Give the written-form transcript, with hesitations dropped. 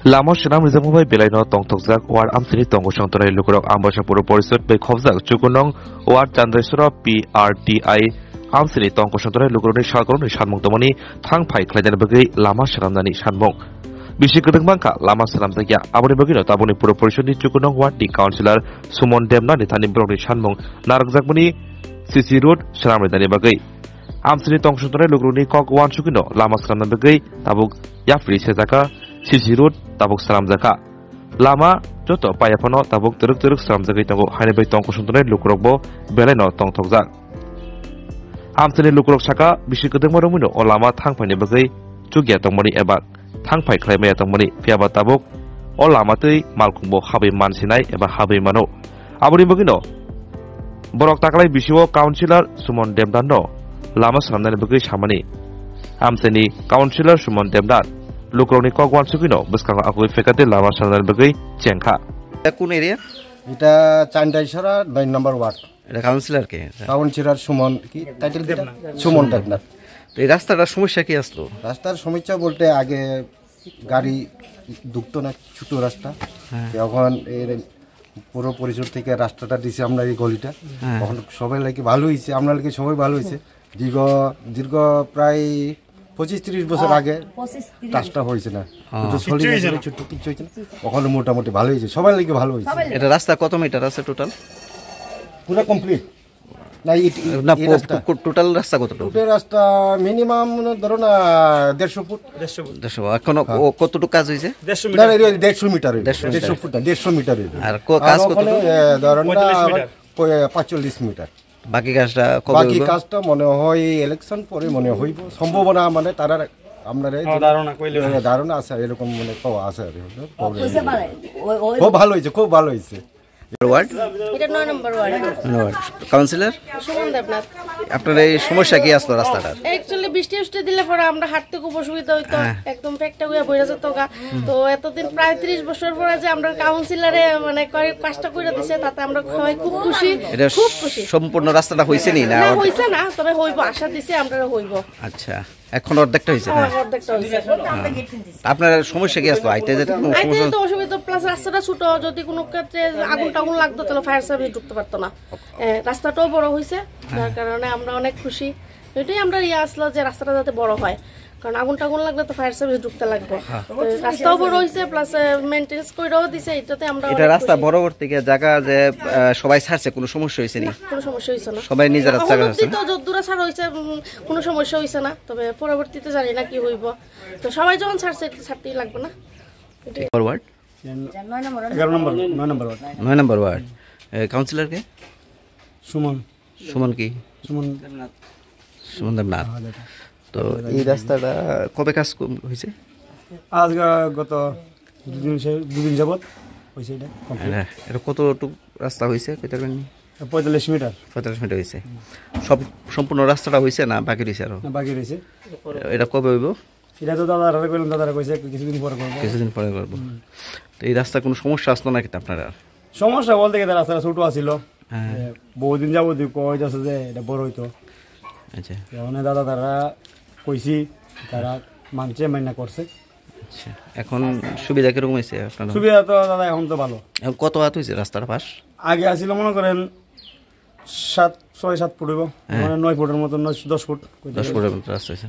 Lama Shanam Rizamova Belino Tongtokzak or Amsini Tongo Shantore Lukurok Ambashapuro Porisot by Kovzak Chukunong or Chandresura PRTI Amsini Tongo Shantore Lukuroni Shalgon Shanmongtomoni Tang Pai Kledan Bagay Lama Shanamani Shanmong Bishikudang Banka Lama Salamtaya Aboni Bagino Taboni Puro Porisoni Chukunong what the councillor Sumon Demna Nitani Broni Shanmong Narakzakmuni Sisi Road Shanam Ridani Bagay Amsini Tong Shantore Lukuroni Kok Wan Chukino Lama Salam Bagay Tabuk Yafri Sezaka Sisi Road Tabuk Salam Zaka Lama Joto Payapono Tabuk Turuk Salam Zakai Tango Hanebay Tong Kushantone Lukurokbo Beleno Tong Tokzak Amsani Lukurok Saka Bishikudeng Moromino O Lama Tang Pani Bagay Chugia Tongmoni Ebak Tang Pai Klemaya Tongmoni Piaba Tabuk O Lama Tui Malkumbo Habe Man Sinai Eba Habe Mano Aburi Bagino Borok Takalai Bishiwo Councillor Sumon Demdano Lama Salam Bagay Shamani Amsani Councillor Sumon Demdan Lukroni Kogwan Sukino, Buskang Akui Fekate, Lama Sandan Bagay, Chenka. কোন area? এটা চান্দাইছড়া 9 নম্বর word. এটা councillor কে? Councillor Suman কি title দেব? সুমন দেবনাথ। তো এই রাস্তাটার সমস্যা কি আসলো? রাস্তার সমস্যা বলতে আগে গাড়ি ঢুকতো না, ছোট রাস্তা। এখন এর পুরো পরিসর থেকে রাস্তাটা দিছে আমরা এই গলিটা। এখন সবাই লাগি ভালো হইছে, আমরা লাগি সবাই ভালো হইছে। দীর্ঘ প্রায় 25-30 বছর আগে রাস্তা হয়েছে না, ছোট কিছু হয়েছে না, ওখানে মোটামুটি ভালো হয়েছে, সবাই লাগে ভালো হয়েছে। এটা রাস্তা কত মিটার আছে টোটাল? পুরো কমপ্লিট না, টোটাল রাস্তা কত? টোটাল রাস্তা মিনিমাম ধরো না 150 ফুট। 150। এখন কতটুকু কাজ হয়েছে? 150 মিটার, 150 ফুট না, 150 মিটার। আর কাজ কত? ধরো না 45 মিটার। বাকি কাজটা কবে? বাকি কাজটা মনে হয় ইলেকশন পরে মনে হইব, সম্ভাবনা মানে তারা আপনার ধারণা আছে এরকম মনে আছে। খুব ভালো হয়েছে, খুব ভালো হয়েছে। ওয়ার্ড এটা 9 নম্বর ওয়ার্ড। কাউন্সিলর সুমন দেবনাথ। আপনার এই সমস্যা কি আসলো রাস্তাটার? অ্যাকচুয়ালি বৃষ্টি দিলে পরে আমরা হাঁটতে খুব অসুবিধা হইতো, একদম ফেকটা হয়ে বইরা যেত গা। তো এতদিন প্রায় 30 বছর পরে যে আমরা কাউন্সিলরে মানে কাজটা করে দিছে, তাতে আমরা সবাই খুব খুশি, খুব খুশি। সম্পূর্ণ রাস্তাটা হইছে নি? না হইছে না, তবে হইব, আশা দিছে আমরা হইব। আচ্ছা, এখন অর্ধেকটা হইছে। অর্ধেকটা হইছে। আপনার সমস্যা কি আসলো? আইতে যেতে কোনো সমস্যা? তো অসুবিধা, প্লাস রাস্তাটা ছোট, যদি কোনো ক্ষেত্রে আগুন টাগুন লাগতো তাহলে ফায়ার সার্ভিস ঢুকতে পারতো না। রাস্তাটাও বড় হয়েছে, যার কারণে আমরা অনেক খুশি। এটাই আমরা আসলো যে রাস্তাটা যাতে বড় হয়, কারণ আগুন টাগুন লাগলে তো ফায়ার সার্ভিস ঢুকতে লাগবে। রাস্তাও বড় হয়েছে, প্লাস মেইনটেনেন্স কইরাও দিছে, এটাতে আমরা এটা রাস্তা বড় করতে গিয়ে জায়গা যে সবাই ছাড়ছে, কোনো সমস্যা হইছে নি? কোনো সমস্যা হইছে না, সবাই নিজের রাস্তা ছাড়ছে। তো যদ্দুরা ছাড় হইছে, কোনো সমস্যা হইছে না। তবে পরবর্তীতে জানি না কি হইব, তো সবাই যখন ছাড়ছে ছাড়তেই লাগবে না। ফরওয়ার্ড 9 নম্বর ওয়ার্ড। কাউন্সিলর কে? সুমন কি? সুমন দেবনাথ। তো এই রাস্তাটা কবে কাজ হয়েছে? আজকে গত দুদিন যাবত হয়েছে। এটা কতটুকু রাস্তা হয়েছে? 45 মিটার। 45 মিটার হয়েছে। সব সম্পূর্ণ রাস্তাটা হয়েছে না বাকি রয়েছে? আরো বাকি রয়েছে। এটা কবে হইব? এটা তো দাদারা কইলেন, দাদারা কইছে কিছুদিন পরে করব। কিছুদিন পরে করব। তো এই রাস্তা কোনো সমস্যা আসলো নাকি আপনারা? সমস্যা বলতে গেলে রাস্তাটা ছোট আছিল, বহুদিন যাবত কইতাছে যে এটা বড় হইতো। আচ্ছা, এখন দাদা তারা কইছি, তারা মানছে, মাইনা করছে। আচ্ছা, এখন সুবিধা কিরকম হয়েছে আপনার? সুবিধা তো দাদা এখন তো ভালো। এখন কত হাত হয়েছে রাস্তার পাশ? আগে আসছিল মনে করেন 6-7 ফুট হইব, 9 ফুটের মতো, 10 ফুট। 10 ফুটের মতো রাস্তা হয়েছে।